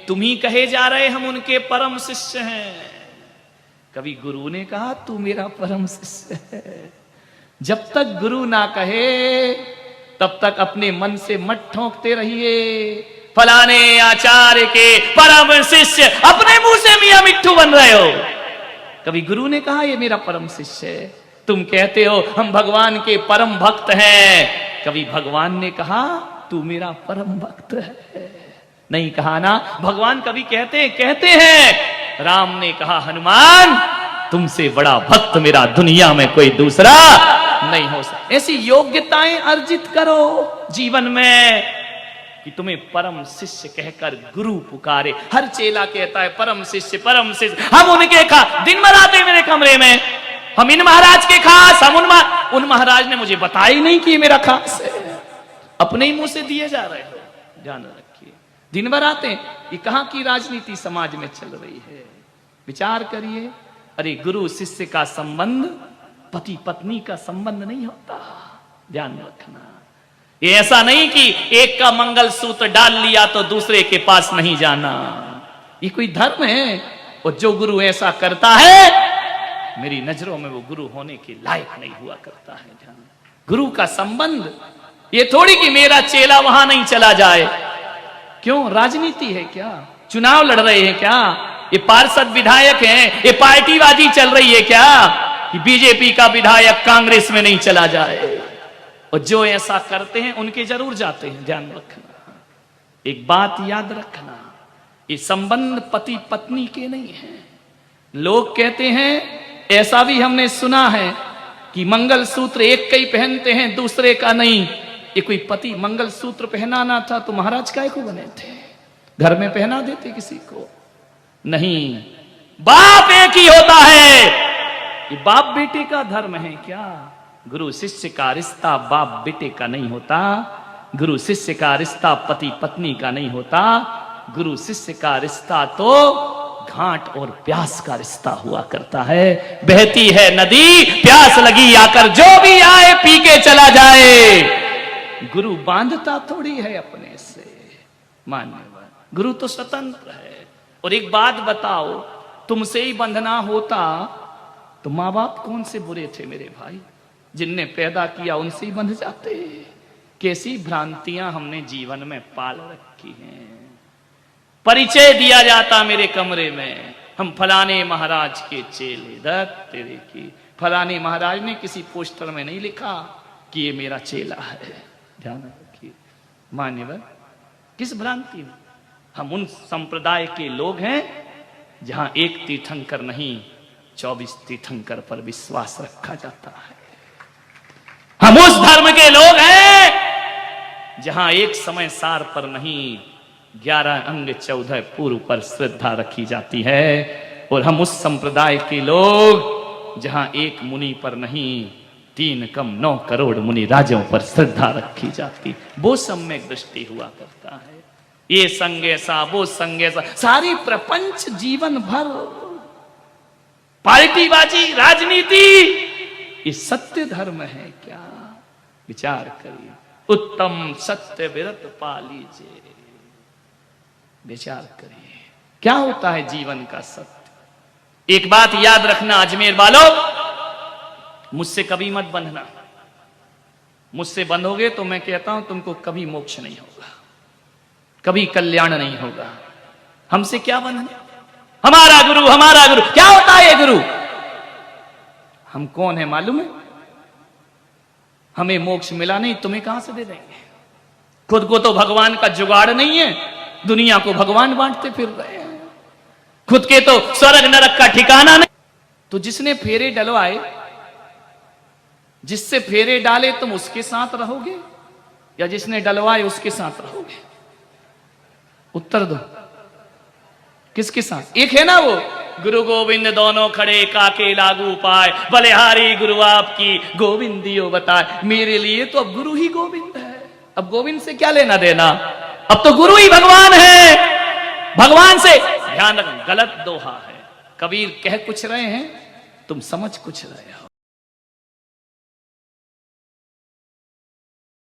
तुम ही कहे जा रहे हम उनके परम शिष्य हैं। कभी गुरु ने कहा तू मेरा परम शिष्य है। जब तक गुरु ना कहे तब तक अपने मन से मत ठोंकते रहिए फलाने आचार्य के परम शिष्य, अपने मुंह से मियां मिट्ठू बन रहे हो। कभी गुरु ने कहा ये मेरा परम शिष्य है, तुम कहते हो हम भगवान के परम भक्त हैं। कभी भगवान ने कहा तू मेरा परम भक्त है? नहीं कहा ना। भगवान कभी कहते हैं। राम ने कहा हनुमान तुमसे बड़ा भक्त मेरा दुनिया में कोई दूसरा नहीं हो सकता। ऐसी योग्यताएं अर्जित करो जीवन में कि तुम्हें परम शिष्य कहकर गुरु पुकारे। हर चेला कहता है परम शिष्य परम शिष्य। हम उनके दिन भर आते मेरे कमरे में, हम इन महाराज के खास, हम उन महाराज ने मुझे बताया ही नहीं कि मेरा खास है। अपने ही मुंह से दिए जा रहे हो, ध्यान रखिए। दिन भर आते हैं। ये कहां की राजनीति समाज में चल रही है? विचार करिए। अरे गुरु शिष्य का संबंध पति पत्नी का संबंध नहीं होता, ध्यान रखना। ये ऐसा नहीं कि एक का मंगलसूत्र डाल लिया तो दूसरे के पास नहीं जाना। ये कोई धर्म है? और जो गुरु ऐसा करता है मेरी नजरों में वो गुरु होने के लायक नहीं हुआ करता है। ध्यान, गुरु का संबंध ये थोड़ी कि मेरा चेला वहां नहीं चला जाए। क्यों? राजनीति है क्या? चुनाव लड़ रहे हैं क्या? ये पार्षद विधायक हैं, ये पार्टीबाजी चल रही है क्या कि बीजेपी का विधायक कांग्रेस में नहीं चला जाए? और जो ऐसा करते हैं उनके जरूर जाते हैं। ध्यान रखना, एक बात याद रखना, ये संबंध पति पत्नी के नहीं है। लोग कहते हैं, ऐसा भी हमने सुना है कि मंगलसूत्र एक का ही पहनते हैं दूसरे का नहीं। ये कोई पति मंगलसूत्र पहनाना था तो महाराज काय को बने थे? घर में पहना देते किसी को? नहीं, बाप एक ही होता है। ये बाप बेटे का धर्म है क्या? गुरु शिष्य का रिश्ता बाप बेटे का नहीं होता। गुरु शिष्य का रिश्ता पति पत्नी का नहीं होता। गुरु शिष्य का रिश्ता तो घाट और प्यास का रिश्ता हुआ करता है। बहती है नदी, प्यास लगी आकर, जो भी आए पी के चला जाए। गुरु बांधता थोड़ी है अपने से, मान्यवर। गुरु तो स्वतंत्र है। और एक बात बताओ, तुमसे ही बंधना होता तो माँ बाप कौन से बुरे थे मेरे भाई? जिनने पैदा किया उनसे ही बंध जाते। कैसी भ्रांतियां हमने जीवन में पाल रखी हैं। परिचय दिया जाता मेरे कमरे में, हम फलाने महाराज के चेले। दत्त तेरे की, फलाने महाराज ने किसी पोस्टर में नहीं लिखा कि ये मेरा चेला है। ध्यान रखिए मान्यवर, किस भ्रांति में? हम उन संप्रदाय के लोग हैं जहां एक तीर्थंकर नहीं 24 तीर्थंकर पर विश्वास रखा जाता है। हम उस धर्म के लोग हैं जहां एक समय सार पर नहीं 11 अंग 14 पूर्व पर श्रद्धा रखी जाती है। और हम उस संप्रदाय के लोग जहां एक मुनि पर नहीं 3 कम 9 करोड़ मुनि राजों पर श्रद्धा रखी जाती। वो सम्यक दृष्टि हुआ करता है। ये संग ऐसा, वो संग ऐसा, सारी प्रपंच जीवन भर पार्टीबाजी, राजनीति, ये सत्य धर्म है क्या? विचार करिए। उत्तम सत्य विरत पालीजे। विचार करिए क्या होता है जीवन का सत्य। एक बात याद रखना अजमेर वालों, मुझसे कभी मत बंधना। मुझसे बंधोगे तो मैं कहता हूं तुमको कभी मोक्ष नहीं होगा, कभी कल्याण नहीं होगा। हमसे क्या बंधना? हमारा गुरु, हमारा गुरु। क्या होता है ये गुरु? हम कौन है मालूम है? हमें मोक्ष मिला नहीं, तुम्हें कहां से दे देंगे? खुद को तो भगवान का जुगाड़ नहीं है, दुनिया को भगवान बांटते फिर रहे हैं। खुद के तो स्वर्ग नरक का ठिकाना नहीं। तो जिसने फेरे डलवाए, जिससे फेरे डाले, तुम उसके साथ रहोगे या जिसने डलवाए उसके साथ रहोगे? उत्तर दो, किसके साथ? एक है ना वो, गुरु गोविंद दोनों खड़े काके लागू पाए, बलिहारी गुरु आपकी गोविंदियो बताए। मेरे लिए तो अब गुरु ही गोविंद है। अब गोविंद से क्या लेना देना? अब तो गुरु ही भगवान है। भगवान से ध्यान रखना, गलत दोहा है। कबीर कह कुछ रहे हैं, तुम समझ कुछ रहे हो।